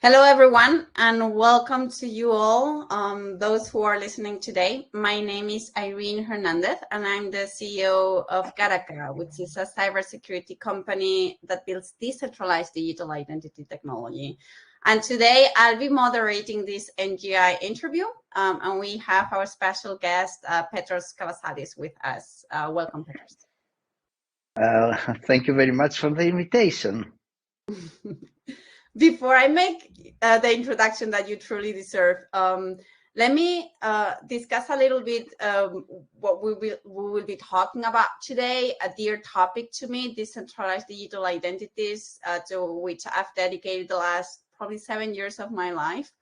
Hello, everyone, and welcome to you all, those who are listening today. My name is Irene Hernandez, and I'm the CEO of Gataca, which is a cybersecurity company that builds decentralized digital identity technology. And today I'll be moderating this NGI interview, and we have our special guest, Petros Kavassalis, with us. Welcome, Petros. Thank you very much for the invitation. Before I make the introduction that you truly deserve, let me discuss a little bit what we will be talking about today. A dear topic to me, decentralized digital identities, to which I've dedicated the last probably 7 years of my life.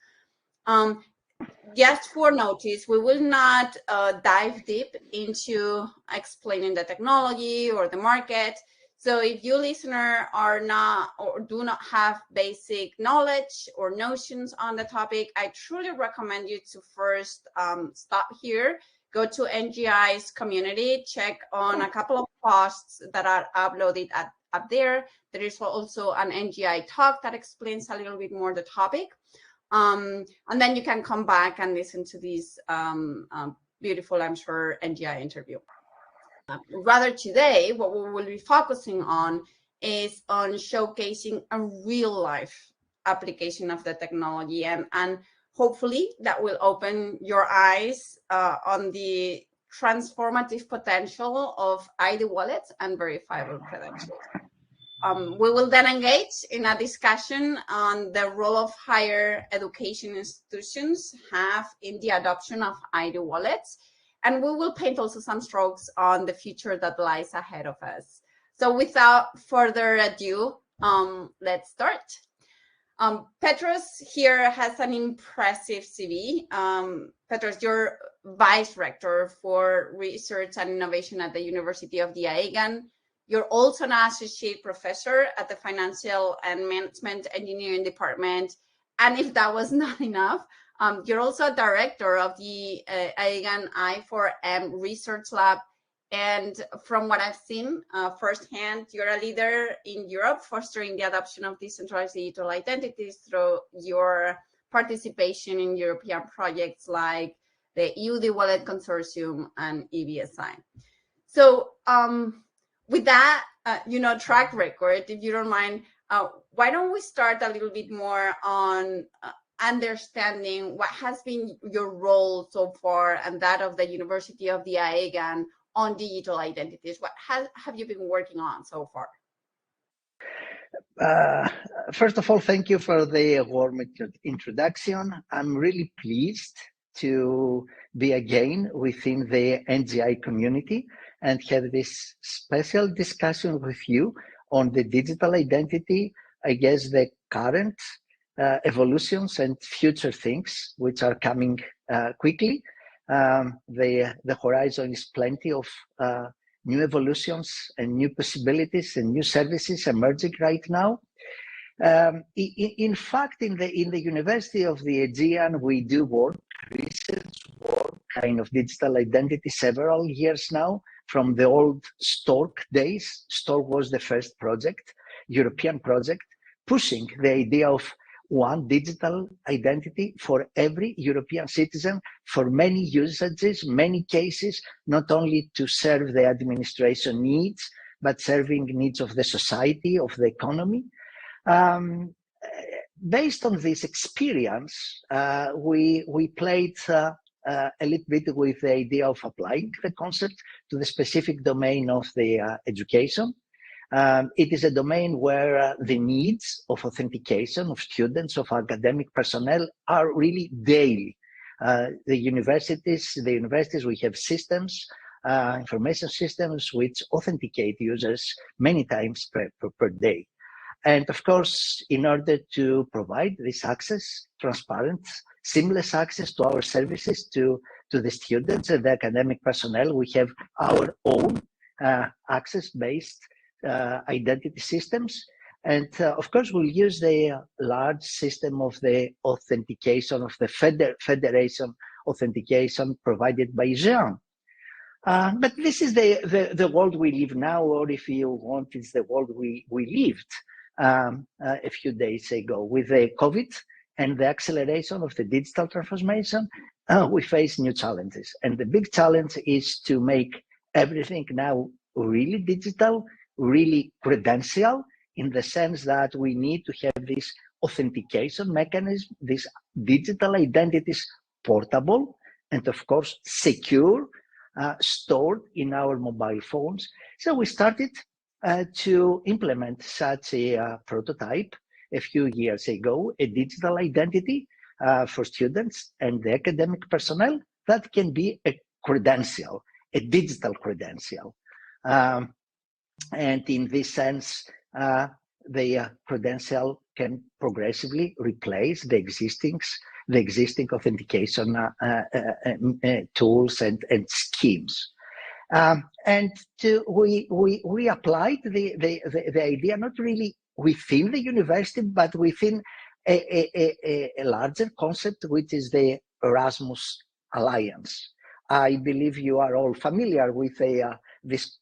Just for notice, we will not dive deep into explaining the technology or the market. So if you listener are not or do not have basic knowledge or notions on the topic, I truly recommend you to first stop here, go to NGI's community, check on a couple of posts that are uploaded up there. There is also an NGI talk that explains a little bit more the topic. And then you can come back and listen to this beautiful, I'm sure, NGI interview. Rather today, what we will be focusing on is on showcasing a real life application of the technology, and hopefully that will open your eyes on the transformative potential of EUDI Wallet and verifiable credentials. We will then engage in a discussion on the role of higher education institutions have in the adoption of EUDI wallets. And we will paint also some strokes on the future that lies ahead of us. So without further ado, let's start. Petros here has an impressive CV. Petros, you're Vice-Rector for Research and Innovation at the University of the Aegean. You're also an Associate Professor at the Financial and Management Engineering Department. And if that was not enough, you're also a director of the Aegean I4M Research Lab. And from what I've seen firsthand, you're a leader in Europe, fostering the adoption of decentralized digital identities through your participation in European projects like the EUDI Wallet Consortium and EBSI. So with that, track record, if you don't mind, why don't we start a little bit more on understanding what has been your role so far and that of the University of the Aegean on digital identities? What have you been working on so far? First of all, thank you for the warm introduction. I'm really pleased to be again within the NGI community and have this special discussion with you on the digital identity, I guess the current evolutions and future things which are coming quickly. The horizon is plenty of new evolutions and new possibilities and new services emerging right now. In fact, in the University of the Aegean, we do research work, kind of digital identity several years now, from the old Stork days. Stork was the first project, European project, pushing the idea of one digital identity for every European citizen for many usages, many cases, not only to serve the administration needs, but serving needs of the society, of the economy. Based on this experience, we played a little bit with the idea of applying the concept to the specific domain of the education. It is a domain where the needs of authentication of students, of academic personnel are really daily. The universities, we have systems, information systems which authenticate users many times per day. And of course, in order to provide this access, transparent, seamless access to our services to the students and the academic personnel, we have our own access-based identity systems. And of course, we'll use the large system of the authentication of the federation authentication provided by Aegean. But this is the world we live now, or if you want, it's the world we lived a few days ago with the COVID and the acceleration of the digital transformation, we face new challenges. And the big challenge is to make everything now really digital, really credential, in the sense that we need to have this authentication mechanism, these digital identities portable, and of course, secure, stored in our mobile phones. So we started to implement such a prototype a few years ago, a digital identity for students and the academic personnel that can be a credential, a digital credential. And in this sense, the credential can progressively replace the existing authentication tools and schemes. And we applied the idea not really within the university, but within a larger concept, which is the Erasmus Alliance. I believe you are all familiar with this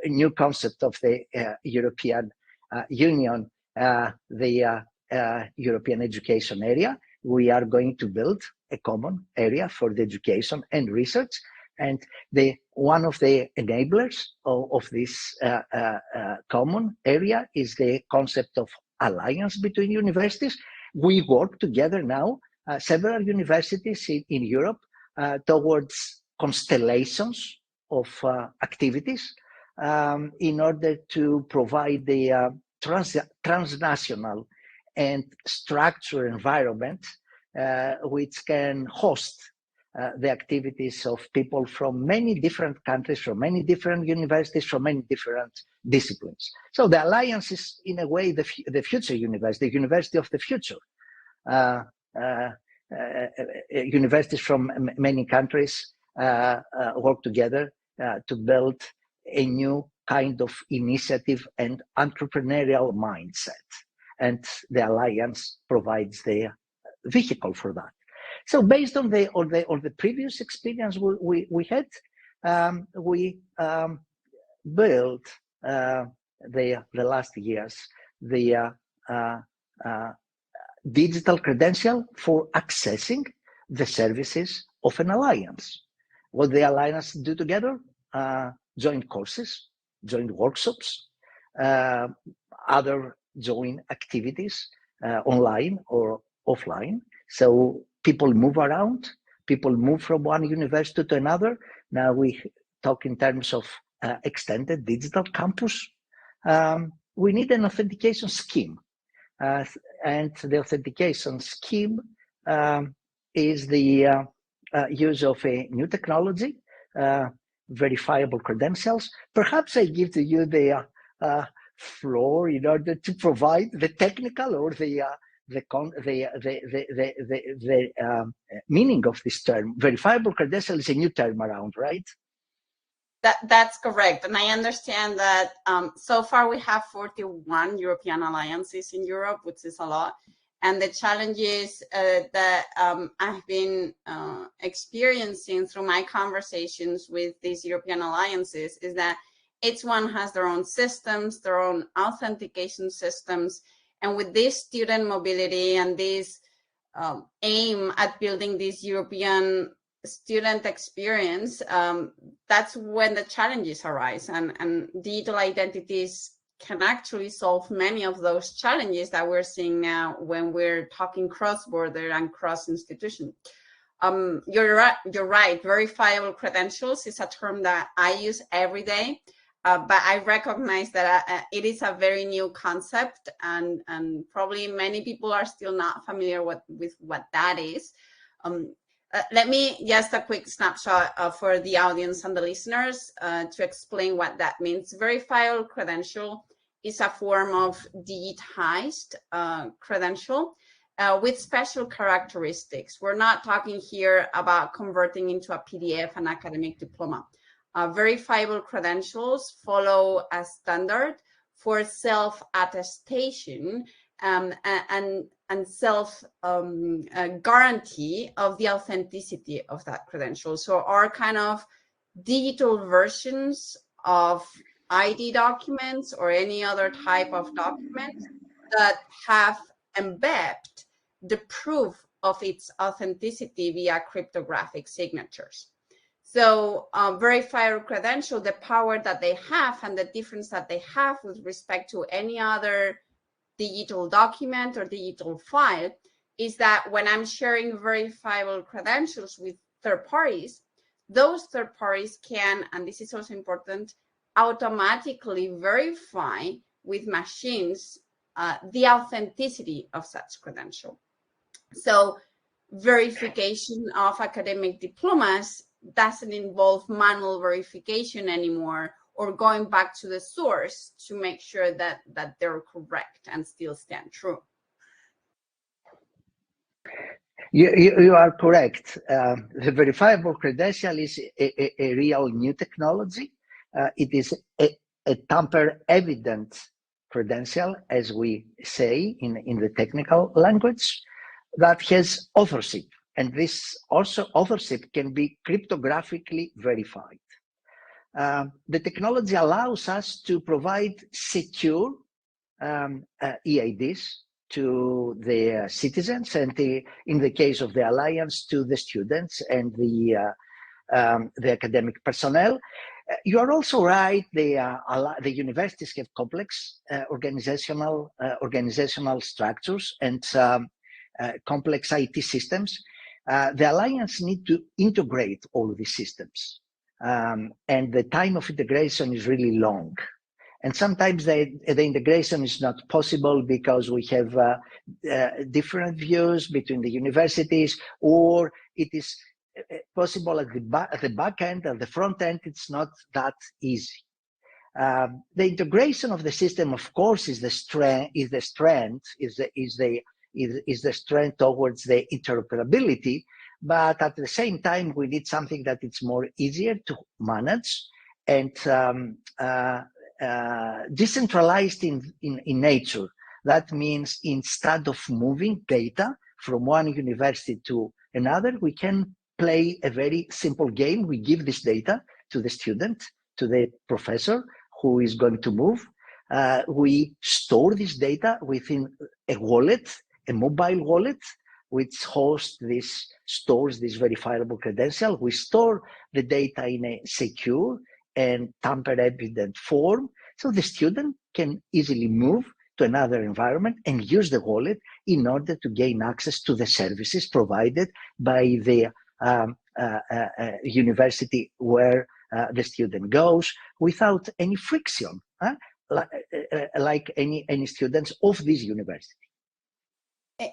new concept of the European Union, the European Education Area. We are going to build a common area for the education and research. And one of the enablers of this common area is the concept of alliance between universities. We work together now, several universities in Europe, towards constellations of activities in order to provide the transnational and structured environment which can host the activities of people from many different countries, from many different universities, from many different disciplines. So the alliance is, in a way, the future university, the university of the future. Universities from many countries work together to build a new kind of initiative and entrepreneurial mindset. And the alliance provides the vehicle for that. So based on the previous experience we had, we built the last years the digital credential for accessing the services of an alliance. What the alliance do together? Joint courses, joint workshops, other joint activities, online or offline. So people move around, people move from one university to another. Now we talk in terms of extended digital campus. We need an authentication scheme. And the authentication scheme is the use of a new technology, verifiable credentials. Perhaps I give to you the floor in order to provide the technical or the meaning of this term. Verifiable credential is a new term around, right? That's correct. And I understand that so far we have 41 European alliances in Europe, which is a lot. And the challenges that I've been experiencing through my conversations with these European alliances is that each one has their own systems, their own authentication systems. And with this student mobility and this aim at building this European student experience, that's when the challenges arise. And digital identities can actually solve many of those challenges that we're seeing now when we're talking cross-border and cross-institution. You're right. Verifiable credentials is a term that I use every day, but I recognize that it is a very new concept, and probably many people are still not familiar with what that is. Let me just a quick snapshot for the audience and the listeners to explain what that means. Verifiable credential is a form of digitized credential with special characteristics. We're not talking here about converting into a PDF an academic diploma. Verifiable credentials follow a standard for self-attestation and self-guarantee of the authenticity of that credential. So our kind of digital versions of ID documents or any other type of document that have embedded the proof of its authenticity via cryptographic signatures. So verifiable credential, the power that they have and the difference that they have with respect to any other digital document or digital file is that when I'm sharing verifiable credentials with third parties, those third parties can, and this is also important, automatically verify with machines the authenticity of such credential. So verification of academic diplomas doesn't involve manual verification anymore, or going back to the source to make sure that they're correct and still stand true. You are correct. The verifiable credential is a real new technology. It is a tamper-evident credential, as we say in the technical language, that has authorship. And this also authorship can be cryptographically verified. The technology allows us to provide secure EIDs to the citizens, and in the case of the Alliance, to the students and the academic personnel. You are also right. The universities have complex organizational structures and complex IT systems. The Alliance need to integrate all of these systems, and the time of integration is really long. And sometimes the integration is not possible because we have different views between the universities, or it is possible at the back end, at the front end, it's not that easy. The integration of the system, of course, is the strength towards the interoperability, but at the same time, we need something that it's more easier to manage and decentralized in nature. That means instead of moving data from one university to another, we can play a very simple game. We give this data to the student, to the professor who is going to move. We store this data within a wallet, a mobile wallet, which stores this verifiable credential. We store the data in a secure and tamper-evident form, so the student can easily move to another environment and use the wallet in order to gain access to the services provided by the university where the student goes, without any friction, like any students of this university.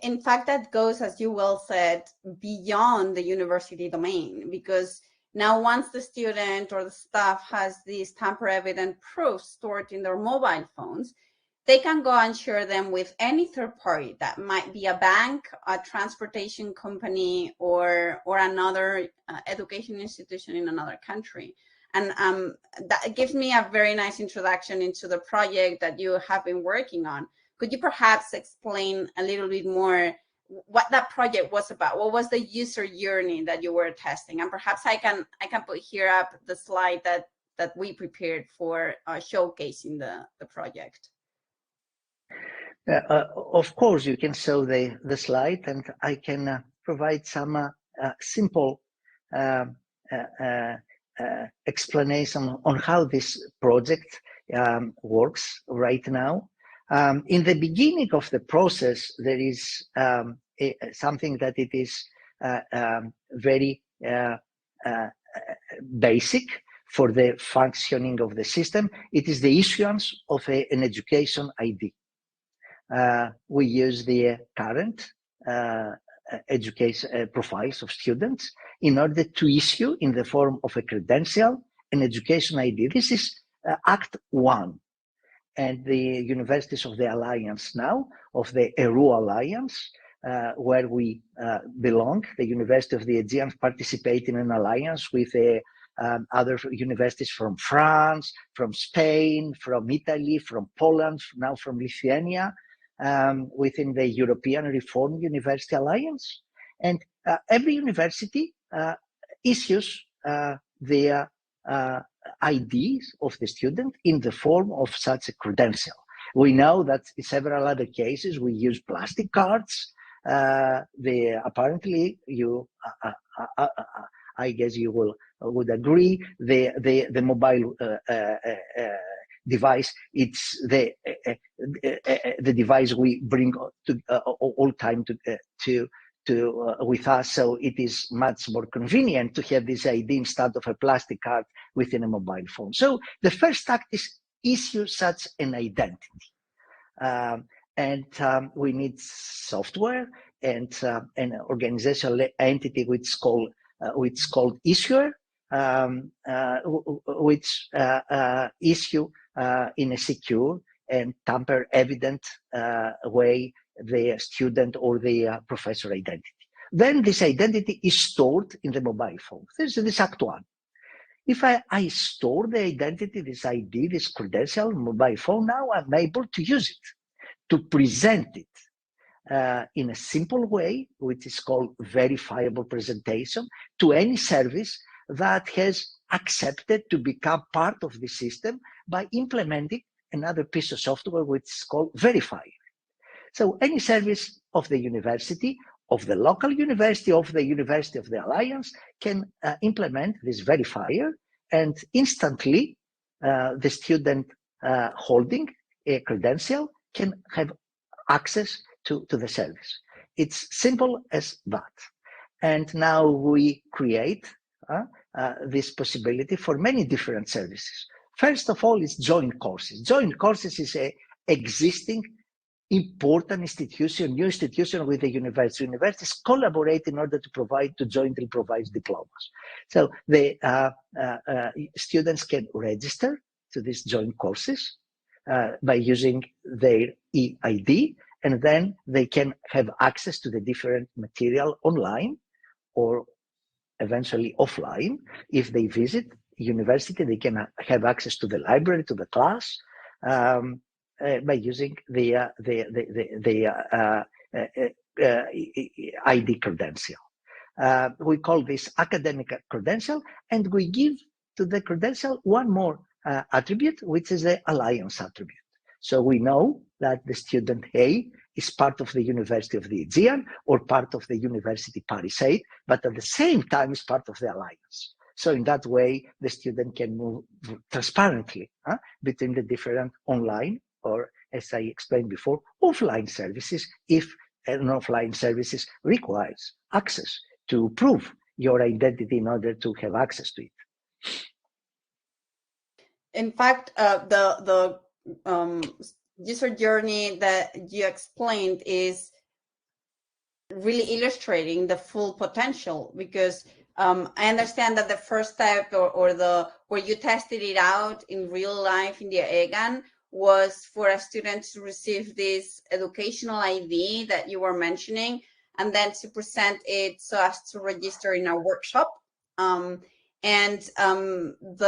In fact, that goes, as you well said, beyond the university domain, because now once the student or the staff has these tamper-evident proofs stored in their mobile phones, they can go and share them with any third party. That might be a bank, a transportation company, or another education institution in another country. And that gives me a very nice introduction into the project that you have been working on. Could you perhaps explain a little bit more what that project was about? What was the user journey that you were testing? And perhaps I can put here up the slide that we prepared for showcasing the project. Of course, you can show the slide, and I can provide some simple explanation on how this project works right now. In the beginning of the process, there is something that it is very basic for the functioning of the system. It is the issuance of an education ID. We use the current education profiles of students in order to issue, in the form of a credential, an education ID. This is Act 1. And the universities of the Alliance now, of the ERUA Alliance, where we belong, the University of the Aegean, participate in an alliance with other universities from France, from Spain, from Italy, from Poland, now from Lithuania, within the European Reformed University Alliance. And every university issues their IDs of the student in the form of such a credential. We know that in several other cases we use plastic cards Apparently you, I guess you would agree, the mobile device, it's the device we bring to all time to with us, so it is much more convenient to have this ID instead of a plastic card within a mobile phone. So the first act is issue such an identity, we need software and an organizational entity which is called issuer, which issue in a secure and tamper evident way the student or the professor identity. Then this identity is stored in the mobile phone. This act one. If I store the identity, this ID, this credential, mobile phone, now I'm able to use it, to present it in a simple way, which is called verifiable presentation, to any service that has accepted to become part of the system by implementing another piece of software which is called verifier. So any service of the university, of the local university, of the University of the Alliance can implement this verifier, and instantly the student holding a credential can have access to the service. It's simple as that. And now we create this possibility for many different services. First of all, is joint courses. Joint courses is an existing important institution, new institution with the university. Universities collaborate in order to jointly provide diplomas. So the students can register to these joint courses by using their EID, and then they can have access to the different material online or eventually offline. If they visit university, they can have access to the library, to the class, by using the ID credential. We call this academic credential, and we give to the credential one more attribute, which is the alliance attribute. So we know that the student A is part of the University of the Aegean or part of the University Paris 8, but at the same time is part of the alliance. So in that way, the student can move transparently between the different online or, as I explained before, offline services if an offline services requires access to prove your identity in order to have access to it. In fact, the user journey that you explained is really illustrating the full potential, because I understand that the first step or where you tested it out in real life in the Aegean was for a student to receive this educational ID that you were mentioning, and then to present it so as to register in a workshop. The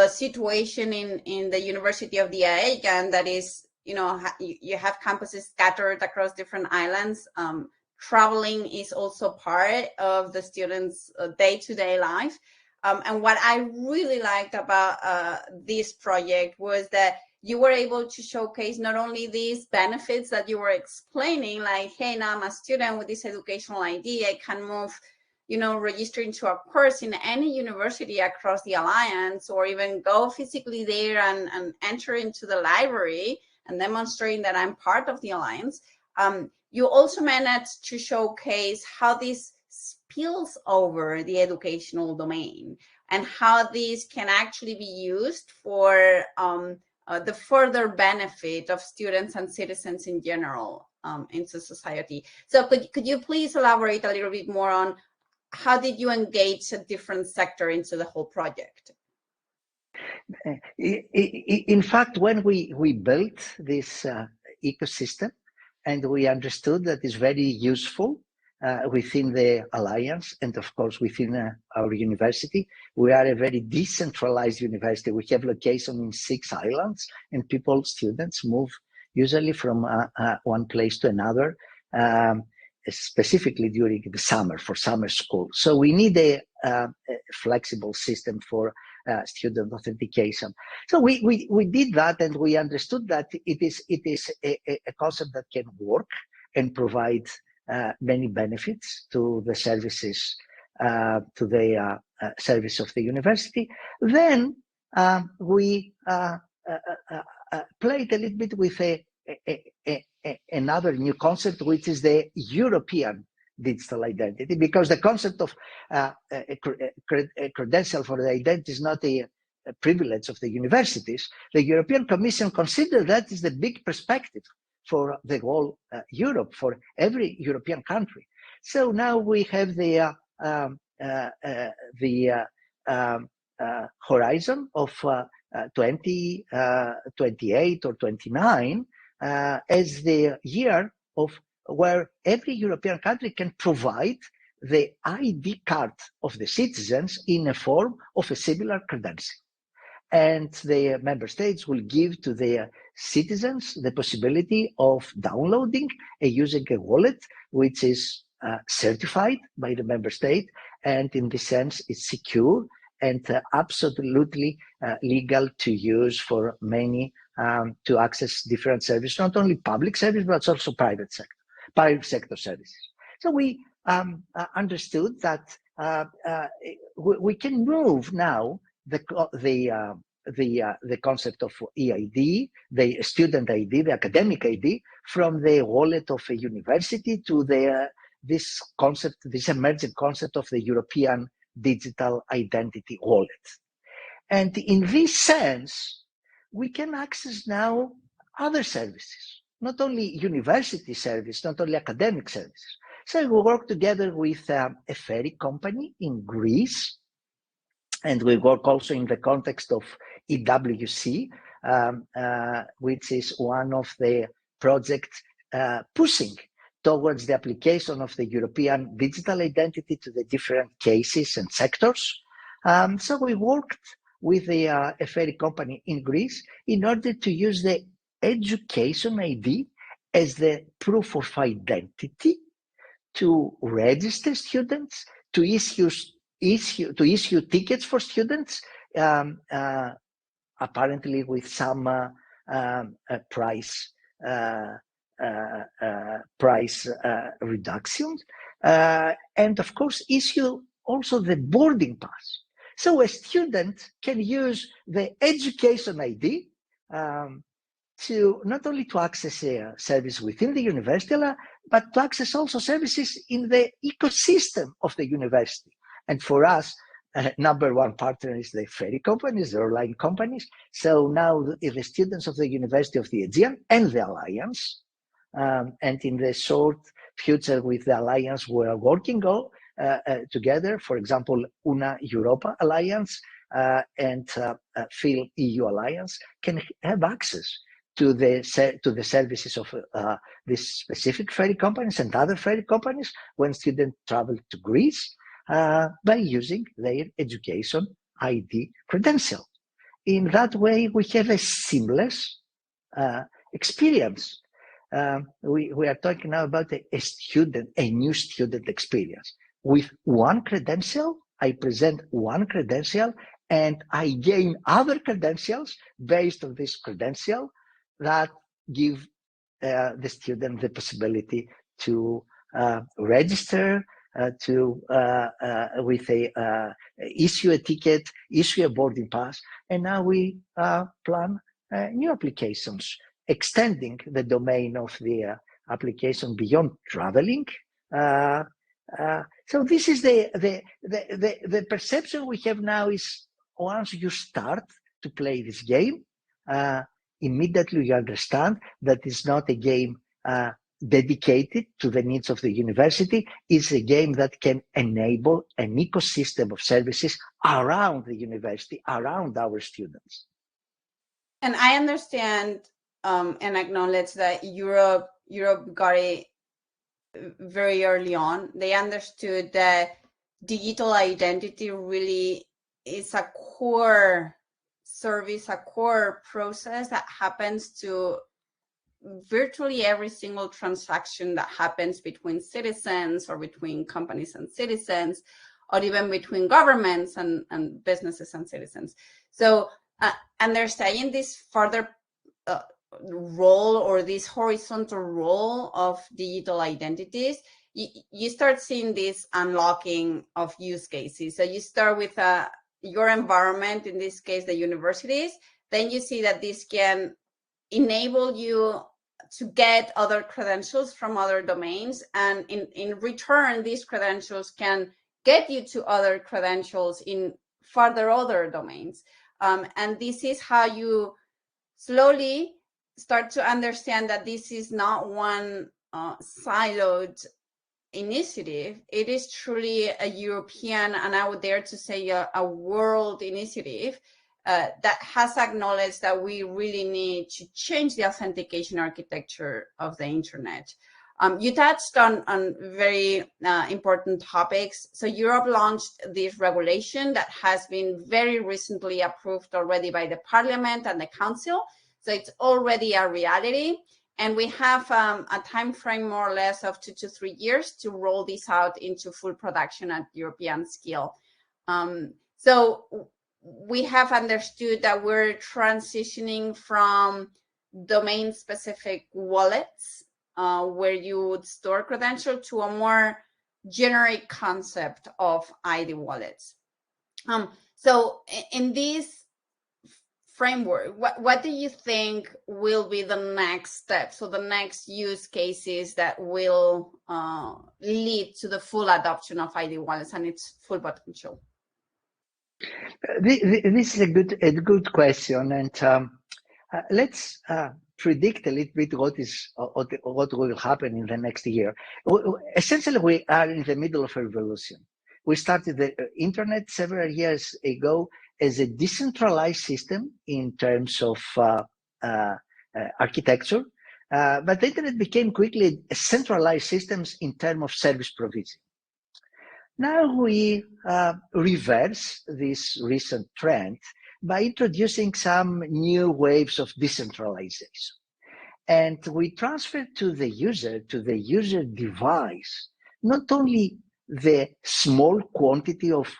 situation in the University of the Aegean, that is, you have campuses scattered across different islands. Traveling is also part of the students' day-to-day life. And what I really liked about this project was that you were able to showcase not only these benefits that you were explaining, like, hey, now I'm a student with this educational ID, I can move, register into a course in any university across the Alliance, or even go physically there and enter into the library and demonstrating that I'm part of the Alliance. You also managed to showcase how this spills over the educational domain and how these can actually be used for the further benefit of students and citizens in general into society. So could you please elaborate a little bit more on how did you engage a different sector into the whole project? In fact, when we built this ecosystem, and we understood that it's very useful within the Alliance and, of course, within our university. We are a very decentralized university. We have location in 6 islands, and students move usually from one place to another, specifically during the summer, for summer school. So we need a flexible system for student authentication. So we did that, and we understood that it is a concept that can work and provide many benefits to the services, to the service of the university. Then we played a little bit with another new concept, which is the European digital identity, because the concept of a credential for the identity is not a privilege of the universities. The European Commission considered that is the big perspective for the whole Europe, for every European country. So now we have the horizon of 2028 or 29 as the year of where every European country can provide the ID card of the citizens in a form of a similar credential. And the member states will give to their citizens the possibility of downloading and using a wallet which is certified by the member state, and in this sense it's secure and absolutely legal to use for many to access different services, not only public service but also private sector services. So we understood that we can move now the concept of EID, the student ID, the academic ID, from the wallet of a university to this emerging concept of the European digital identity wallet. And in this sense, we can access now other services, not only university service, not only academic services. So we work together with a ferry company in Greece, and we work also in the context of EWC, which is one of the projects pushing towards the application of the European digital identity to the different cases and sectors. So we worked with a ferry company in Greece in order to use the education ID as the proof of identity to register students, to issue tickets for students, apparently with some price reductions, and of course issue also the boarding pass. So a student can use the education ID to not only to access a service within the university, but to access also services in the ecosystem of the university. And for us, number one partner is the ferry companies, the airline companies. So now the students of the University of the Aegean and the Alliance, and in the short future with the Alliance, we are working together. For example, Una Europa Alliance and Phil EU Alliance can have access to the services of these specific ferry companies and other ferry companies when students travel to Greece by using their education ID credential. In that way, we have a seamless experience. We are talking now about a new student experience. With one credential, I present one credential and I gain other credentials based on this credential that give the student the possibility to register, issue a ticket, issue a boarding pass, and now we plan new applications, extending the domain of the application beyond traveling. So this is the perception we have now is once you start to play this game, immediately you understand that it's not a game dedicated to the needs of the university. It's a game that can enable an ecosystem of services around the university, around our students. And I understand and acknowledge that Europe got it very early on. They understood that digital identity really is a core service, a core process that happens to virtually every single transaction that happens between citizens or between companies and citizens, or even between governments and businesses and citizens. So, and they're saying this further role or this horizontal role of digital identities, you start seeing this unlocking of use cases. So you start with your environment, in this case, the universities. Then you see that this can enable you to get other credentials from other domains. And in return, these credentials can get you to other credentials in further other domains. And this is how you slowly start to understand that this is not one siloed initiative. It is truly a European, and I would dare to say a world initiative that has acknowledged that we really need to change the authentication architecture of the internet. You touched on very important topics. So Europe launched this regulation that has been very recently approved already by the Parliament and the Council. So it's already a reality. And we have a time frame more or less of 2 to 3 years to roll this out into full production at European scale. So we have understood that we're transitioning from domain-specific wallets, where you would store credentials, to a more generic concept of ID wallets. So in this framework, what do you think will be the next steps, or the next use cases that will lead to the full adoption of ID wallets and its full potential? This is a good question, and let's predict a little bit what will happen in the next year. Essentially, we are in the middle of a revolution. We started the internet several years ago as a decentralized system in terms of architecture, but the internet became quickly a centralized system in terms of service provision. Now we reverse this recent trend by introducing some new waves of decentralization. And we transfer to the user device, not only the small quantity of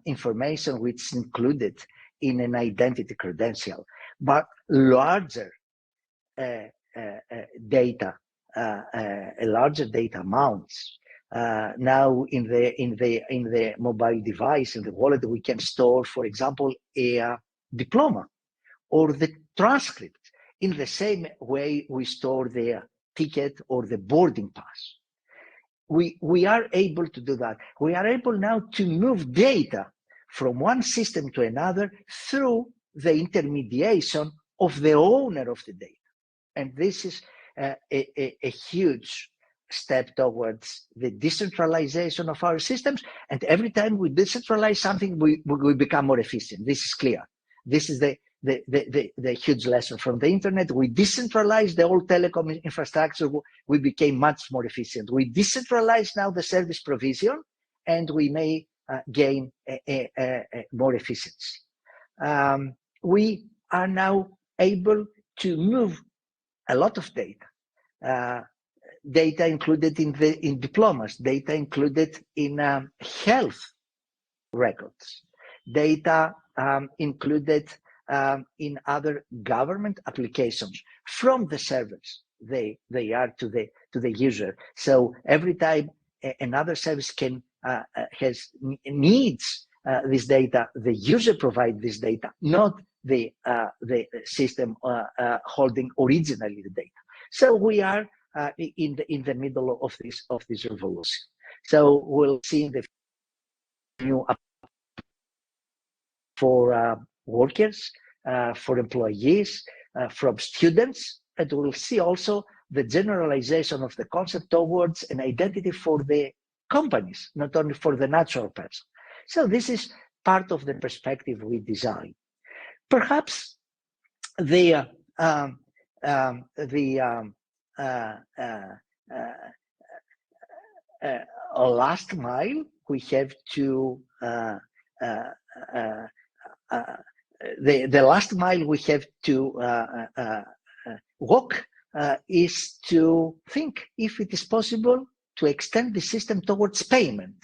information which is included in an identity credential, but larger data, larger data amounts. Now in the mobile device, in the wallet, we can store, for example, a diploma or the transcript in the same way we store the ticket or the boarding pass. We are able to do that. We are able now to move data from one system to another through the intermediation of the owner of the data. And this is a huge step towards the decentralization of our systems. And every time we decentralize something, we become more efficient. This is clear. This is the huge lesson from the internet. We decentralized the old telecom infrastructure. We became much more efficient. We decentralize now the service provision, and we may gain more efficiency. We are now able to move a lot of data. Data included in diplomas, data included in health records, data included in other government applications from the servers they are to the user. So every time another service needs this data, the user provides this data, not the system holding originally the data. So we are in the middle of this revolution. So we'll see the new for workers, for employees, from students, and we'll see also the generalization of the concept towards an identity for the companies, not only for the natural person. So this is part of the perspective we design. Perhaps the last mile we have to the last mile we have to walk is to think if it is possible to extend the system towards payment.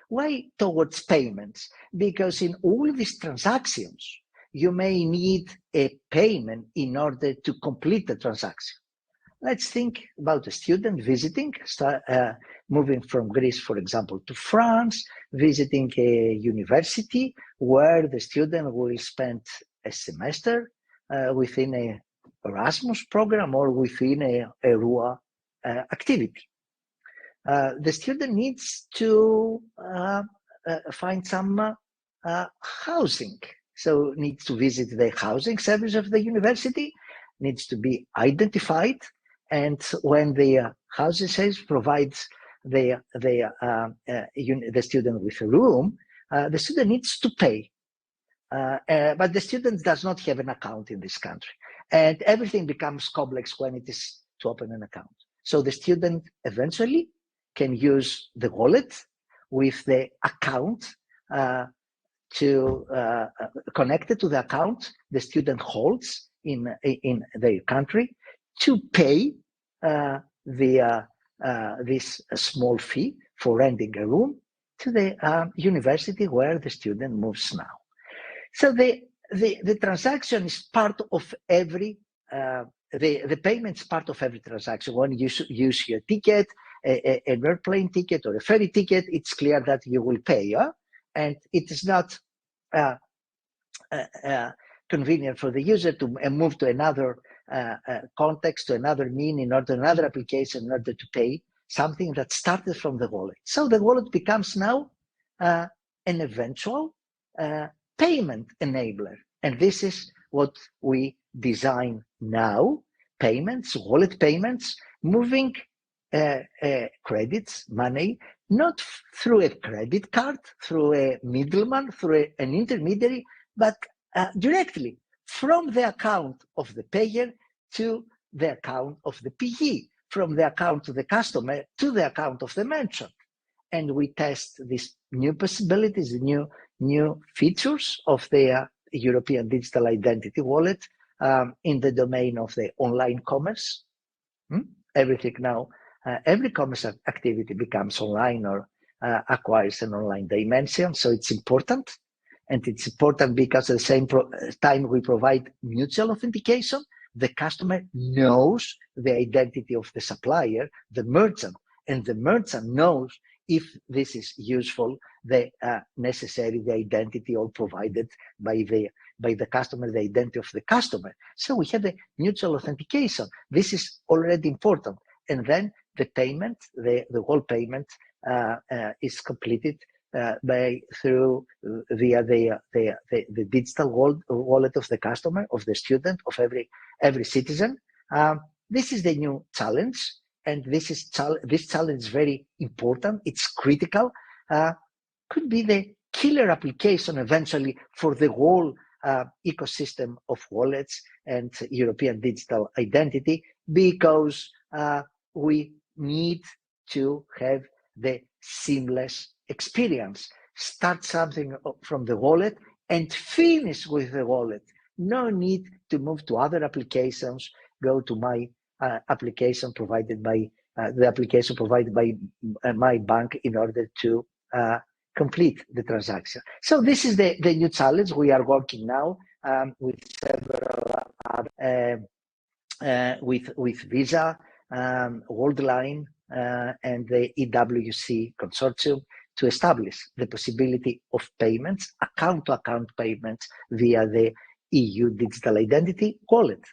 Why towards payments? Because in all these transactions, you may need a payment in order to complete the transaction. Let's think about a student visiting, moving from Greece, for example, to France, visiting a university where the student will spend a semester within a Erasmus program or within a ERUA activity. The student needs to find some housing. So needs to visit the housing service of the university, needs to be identified. And when the housing service provides the student with a room, the student needs to pay. But the student does not have an account in this country. And everything becomes complex when it is to open an account. So the student eventually can use the wallet with the account connected to the account the student holds in their country to pay this small fee for renting a room to the university where the student moves now. So the transaction is part of every, the payment is part of every transaction. When you use your ticket, an airplane ticket or a ferry ticket, it's clear that you will pay, and it is not convenient for the user to move to another context, to another another application in order to pay something that started from the wallet. So the wallet becomes now an eventual payment enabler. And this is what we design now, payments, wallet payments, moving credits, money, not through a credit card, through a middleman, through an intermediary, but directly from the account of the payer to the account of the PE, from the account of the customer to the account of the merchant. And we test these new possibilities, the new features of the European Digital Identity Wallet in the domain of the online commerce. Everything now, every commerce activity becomes online or acquires an online dimension. So it's important. And it's important because at the same time we provide mutual authentication. The customer knows the identity of the supplier, the merchant, and the merchant knows if this is useful, the identity all provided by the customer, the identity of the customer. So we have a mutual authentication. This is already important. And then the payment, the whole payment is completed via the digital wallet of the customer, of the student, of every citizen. This is the new challenge, and this challenge is very important. It's critical. Could be the killer application eventually for the whole ecosystem of wallets and European digital identity, because we need to have the seamless experience. Start something from the wallet and finish with the wallet. No need to move to other applications. Go to my application provided by my bank in order to complete the transaction. So this is the new challenge. We are working now with several with Visa, Worldline, and the EWC consortium to establish the possibility of payments, account-to-account payments via the EU Digital Identity Wallet.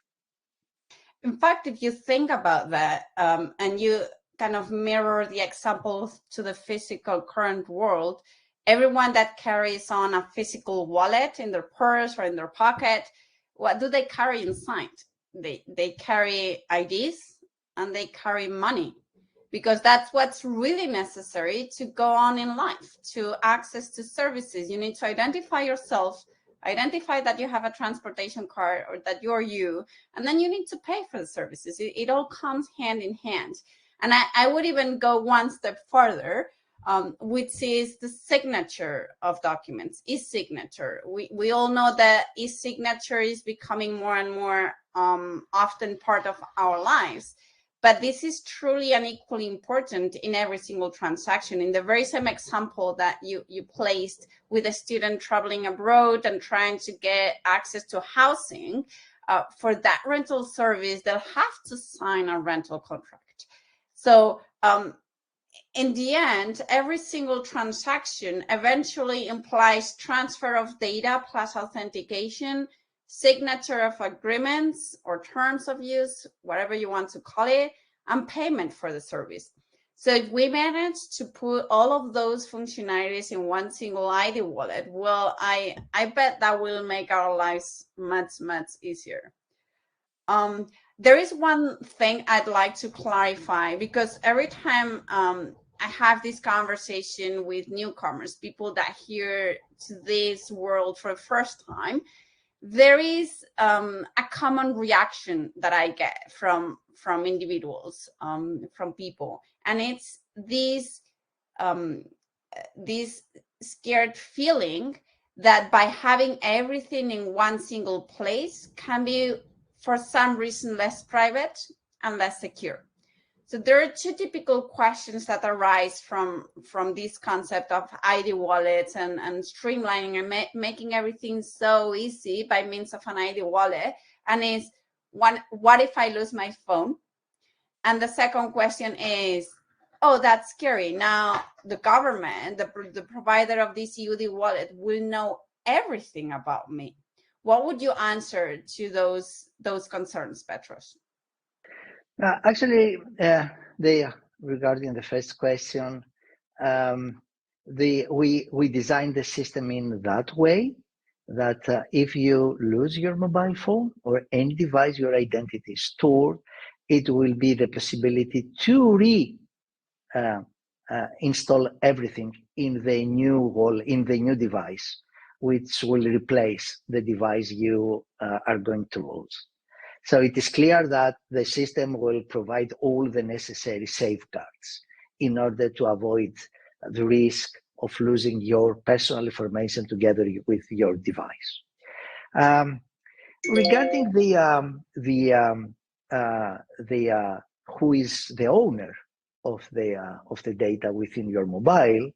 In fact, if you think about that, and you kind of mirror the example to the physical current world, everyone that carries on a physical wallet in their purse or in their pocket, what do they carry inside? They carry IDs and they carry money, because that's what's really necessary to go on in life, to access to services. You need to identify yourself, identify that you have a transportation card or that you're you, and then you need to pay for the services. It all comes hand in hand. And I would even go one step further, which is the signature of documents, e-signature. We all know that e-signature is becoming more and more often part of our lives. But this is truly and equally important in every single transaction. In the very same example that you placed with a student traveling abroad and trying to get access to housing, for that rental service, they'll have to sign a rental contract. So in the end, every single transaction eventually implies transfer of data plus authentication, signature of agreements or terms of use, whatever you want to call it, and payment for the service. So if we manage to put all of those functionalities in one single EUDI wallet, well, I bet that will make our lives much, much easier. There is one thing I'd like to clarify, because every time I have this conversation with newcomers, people that hear to this world for the first time, there is a common reaction that I get from individuals, from people, and it's this scared feeling that by having everything in one single place can be, for some reason, less private and less secure. So there are two typical questions that arise from this concept of EUDI wallets and streamlining and making everything so easy by means of an EUDI wallet. And is one, what if I lose my phone? And the second question is, oh, that's scary. Now the government, the provider of this EUDI wallet, will know everything about me. What would you answer to those concerns, Petros? Actually, regarding the first question, we designed the system in that way that if you lose your mobile phone or any device your identity is stored, it will be the possibility to install everything in the new device, which will replace the device you are going to lose. So it is clear that the system will provide all the necessary safeguards in order to avoid the risk of losing your personal information together with your device. Regarding who is the owner of the data within your mobile,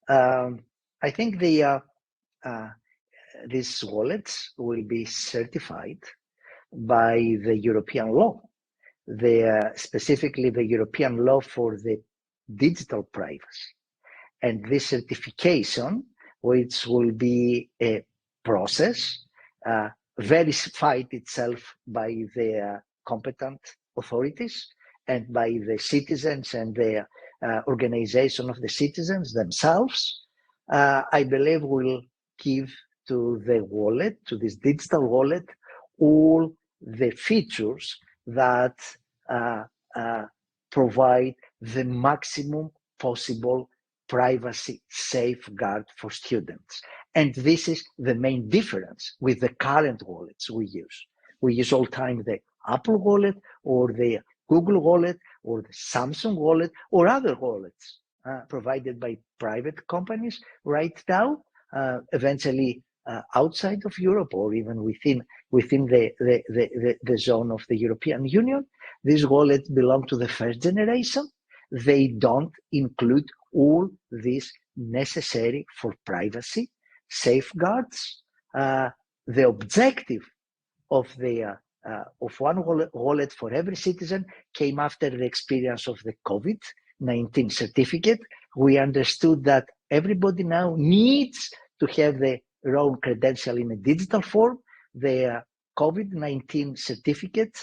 I think these wallets will be certified by the European law, specifically the European law for the digital privacy. And this certification, which will be a process, verified itself by the competent authorities and by the citizens and the organization of the citizens themselves, I believe will give to the wallet, to this digital wallet, all the features that provide the maximum possible privacy safeguard for students. And this is the main difference with the current wallets we use. We use all the time the Apple wallet or the Google wallet or the Samsung wallet or other wallets provided by private companies right now, eventually outside of Europe or even within the zone of the European Union. These wallets belong to the first generation. They don't include all these necessary for privacy safeguards. The objective of one wallet for every citizen came after the experience of the COVID-19 certificate. We understood that everybody now needs to have their own credential in a digital form. The COVID-19 certificate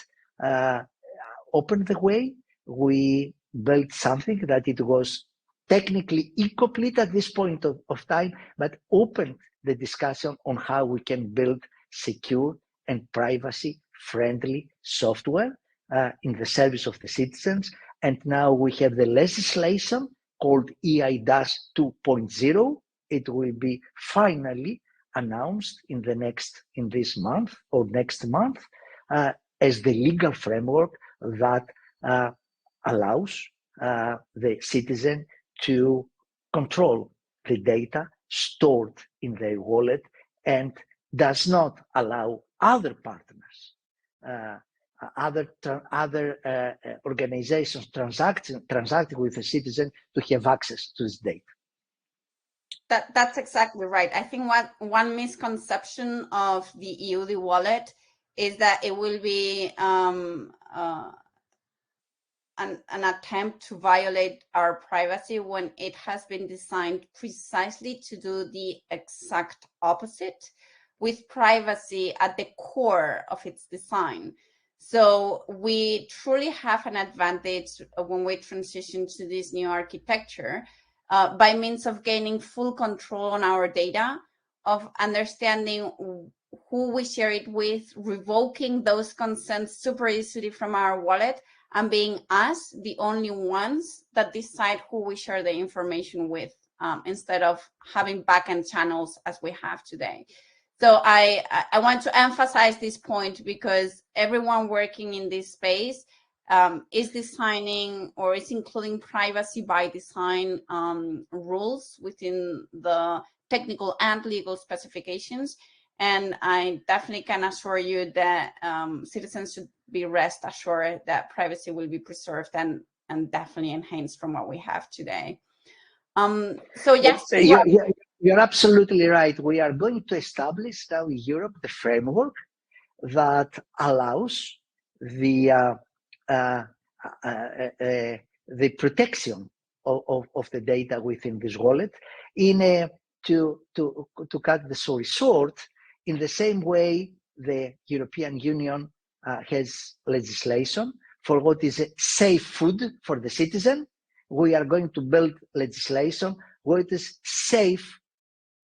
opened the way. We built something that it was technically incomplete at this point of time, but opened the discussion on how we can build secure and privacy-friendly software in the service of the citizens. And now we have the legislation called EIDAS 2.0. It will be finally announced in this month or next month as the legal framework that allows the citizen to control the data stored in their wallet and does not allow other partners, other organizations transacting with the citizen to have access to this data. That's exactly right. I think one misconception of the EUDI wallet is that it will be an attempt to violate our privacy, when it has been designed precisely to do the exact opposite, with privacy at the core of its design. So we truly have an advantage when we transition to this new architecture, by means of gaining full control on our data, of understanding who we share it with, revoking those consents super easily from our wallet, and being us the only ones that decide who we share the information with, instead of having backend channels as we have today. So I want to emphasize this point, because everyone working in this space is designing or is including privacy by design rules within the technical and legal specifications. And I definitely can assure you that citizens should be rest assured that privacy will be preserved and definitely enhanced from what we have today. So yes, you're absolutely right. We are going to establish now in Europe the framework that allows the protection of the data within this wallet, to cut the story short. In the same way, the European Union has legislation for what is safe food for the citizen. We are going to build legislation what is safe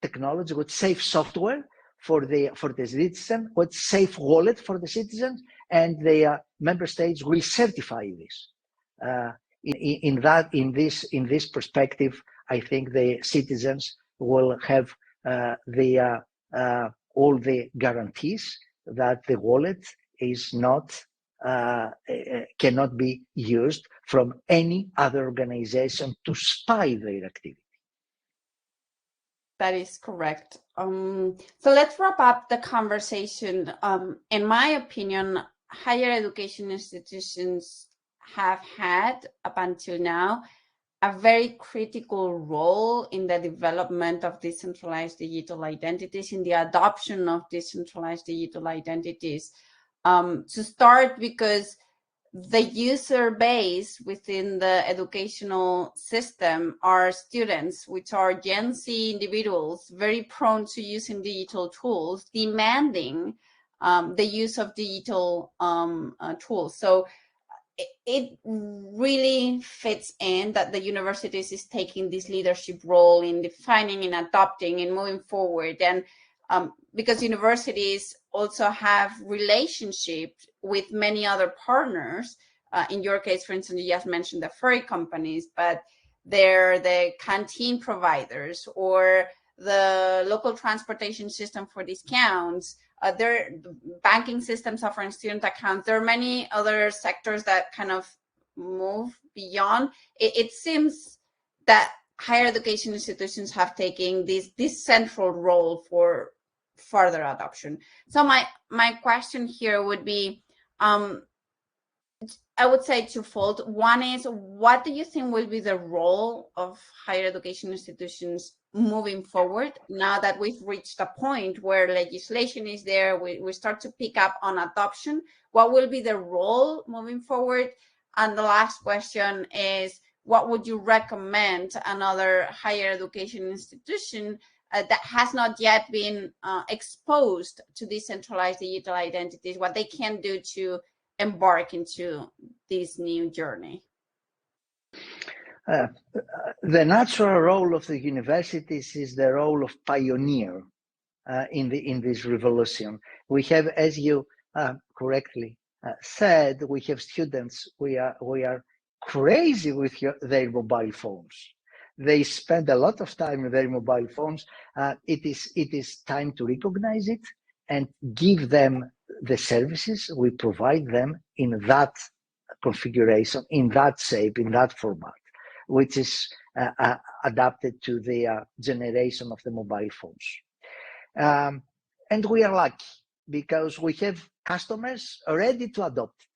technology, what safe software for the citizen, what safe wallet for the citizens, and the member states will certify this. In this perspective, I think the citizens will have all the guarantees that the wallet is not cannot be used from any other organization to spy their activity. That is correct. So let's wrap up the conversation. In my opinion, higher education institutions have had, up until now, a very critical role in the development of decentralized digital identities, in the adoption of decentralized digital identities. To start, because the user base within the educational system are students, which are Gen Z individuals, very prone to using digital tools, demanding the use of digital tools. So it really fits in that the universities is taking this leadership role in defining and adopting and moving forward. And because universities also have relationships with many other partners. In your case, for instance, you just mentioned the ferry companies, but they're the canteen providers or the local transportation system for discounts. Their banking systems offering student accounts. There are many other sectors that kind of move beyond. It seems that higher education institutions have taken this central role for further adoption. So my question here would be, I would say twofold. One is, what do you think will be the role of higher education institutions moving forward now that we've reached a point where legislation is there, we start to pick up on adoption? What will be the role moving forward? And the last question is, what would you recommend another higher education institution that has not yet been exposed to decentralized digital identities, what they can do to embark into this new journey? The natural role of the universities is the role of pioneer in this revolution. We have, as you correctly said, we have students. We are crazy with their mobile phones. They spend a lot of time with their mobile phones. It is time to recognize it and give them the services we provide them in that configuration, in that shape, in that format, which is adapted to the generation of the mobile phones. And we are lucky. because we have customers ready to adopt it.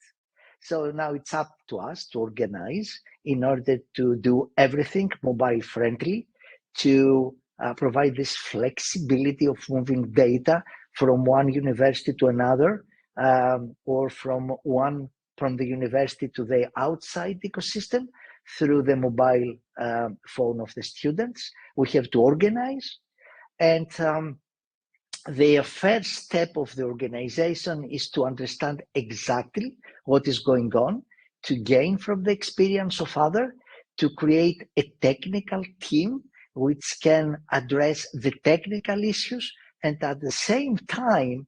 So now it's up to us to organize in order to do everything mobile friendly, to provide this flexibility of moving data from one university to another, or from the university to the outside ecosystem through the mobile phone of the students. We have to organize, and the first step of the organization is to understand exactly what is going on, to gain from the experience of others, to create a technical team which can address the technical issues, and at the same time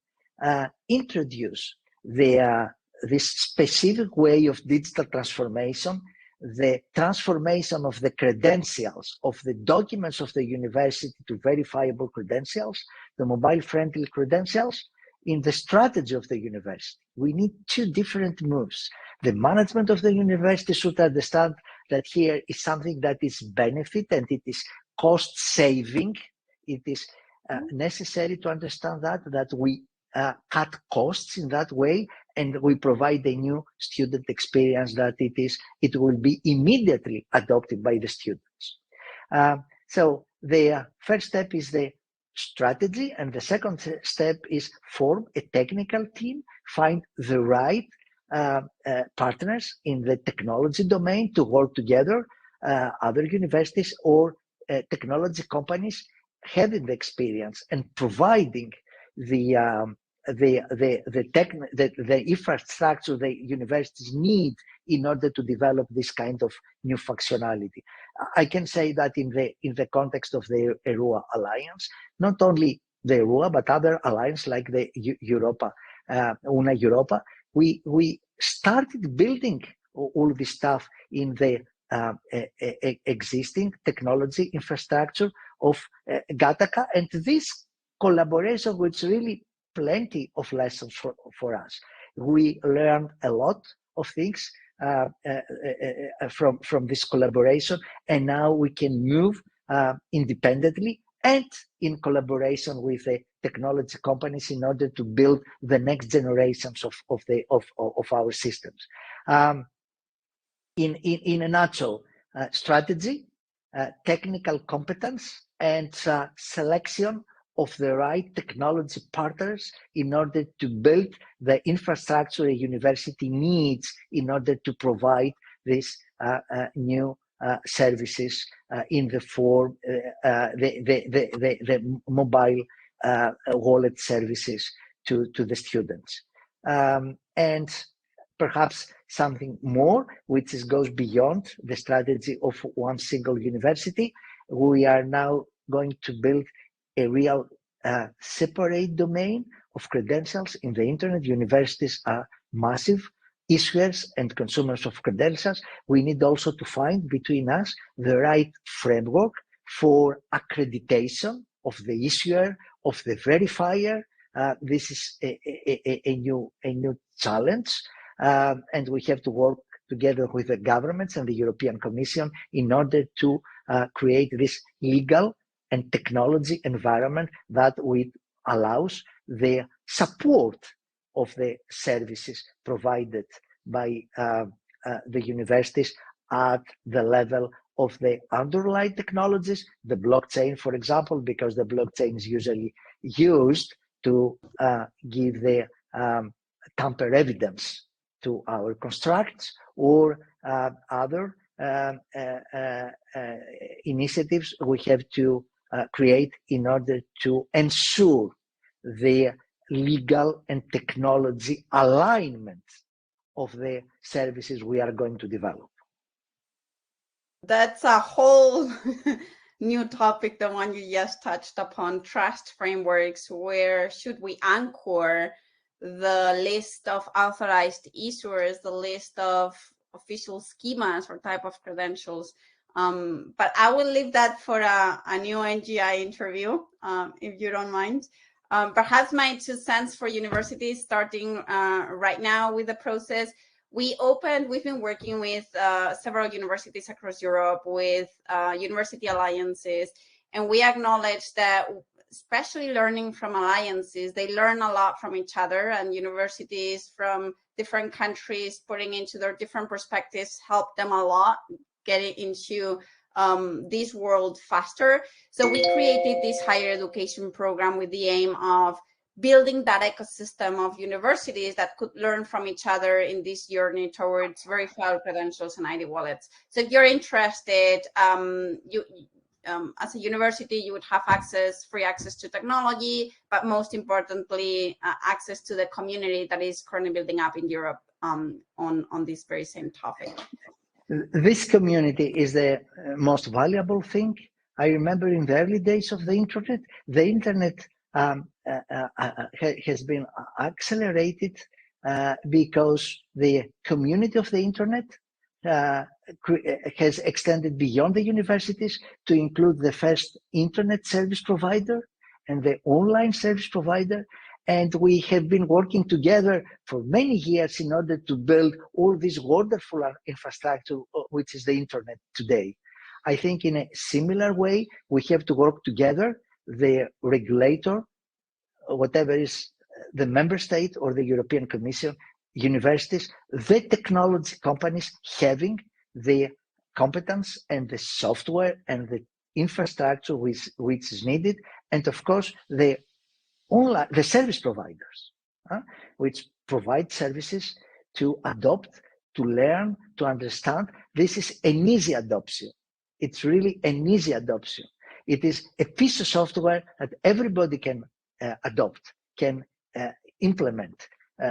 introduce this specific way of digital transformation, the transformation of the credentials of the documents of the university to verifiable credentials, the mobile-friendly credentials, in the strategy of the university. We need two different moves. The management of the university should understand that here is something that is benefit and it is cost saving. It is necessary to understand that we cut costs in that way, and we provide a new student experience that it will be immediately adopted by the students. So the first step is the strategy, and the second step is form a technical team, find the right partners in the technology domain to work together, other universities or technology companies having the experience and providing the infrastructure the universities need in order to develop this kind of new functionality. I can say that in the context of the ERUA Alliance, not only the ERUA but other alliances like the Europa, Una Europa, we started building all this stuff in the existing technology infrastructure of Gataca, and this collaboration which really plenty of lessons for us. We learned a lot of things from this collaboration, and now we can move independently and in collaboration with the technology companies in order to build the next generations of our systems. In a nutshell, strategy, technical competence, and selection of the right technology partners in order to build the infrastructure a university needs in order to provide these new services in the form the mobile wallet services to the students. And perhaps something more, which goes beyond the strategy of one single university. We are now going to build a real separate domain of credentials in the internet. Universities are massive issuers and consumers of credentials. We need also to find between us the right framework for accreditation of the issuer, of the verifier. This is a new challenge, and we have to work together with the governments and the European Commission in order to create this legal and technology environment that allows the support of the services provided by the universities at the level of the underlying technologies, the blockchain, for example, because the blockchain is usually used to give the tamper evidence to our constructs, or other initiatives we have to create in order to ensure the legal and technology alignment of the services we are going to develop. That's a whole new topic, the one you just touched upon, trust frameworks. Where should we anchor the list of authorized issuers, the list of official schemas or type of credentials? But I will leave that for a new NGI interview, if you don't mind. Perhaps my 2 cents for universities starting right now with the process. We've been working with several universities across Europe with university alliances, and we acknowledge that especially learning from alliances. They learn a lot from each other, and universities from different countries putting into their different perspectives help them a lot getting into this world faster. So we created this higher education program with the aim of building that ecosystem of universities that could learn from each other in this journey towards verifiable credentials and ID wallets. So if you're interested, as a university, you would have free access to technology, but most importantly, access to the community that is currently building up in Europe on this very same topic. This community is the most valuable thing. I remember in the early days of the internet has been accelerated because the community of the internet has extended beyond the universities to include the first internet service provider and the online service provider. And we have been working together for many years in order to build all this wonderful infrastructure, which is the internet today. I think in a similar way, we have to work together, the regulator, whatever is the member state or the European Commission, universities, the technology companies having the competence and the software and the infrastructure which is needed, and of course the service providers, which provide services to adopt, to learn, to understand. This is an easy adoption. It's really an easy adoption. It is a piece of software that everybody can adopt, can implement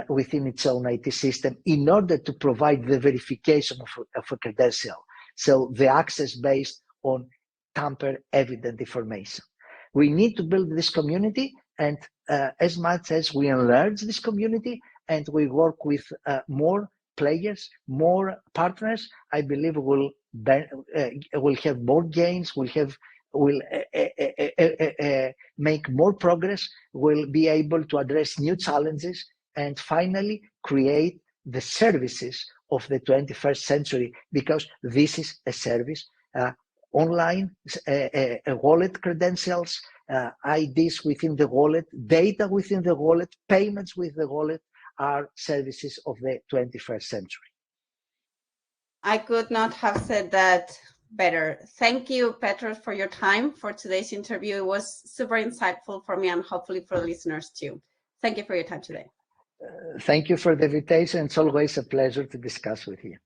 within its own IT system in order to provide the verification of a credential. So the access based on tamper-evident information. We need to build this community, and as much as we enlarge this community and we work with more players, more partners, I believe we'll have more gains, we'll make more progress, we'll be able to address new challenges, and finally create the services of the 21st century, because this is a service, online, wallet credentials, IDs within the wallet, data within the wallet, payments with the wallet are services of the 21st century. I could not have said that better. Thank you, Petros, for your time for today's interview. It was super insightful for me and hopefully for the listeners too. Thank you for your time today. Thank you for the invitation. It's always a pleasure to discuss with you.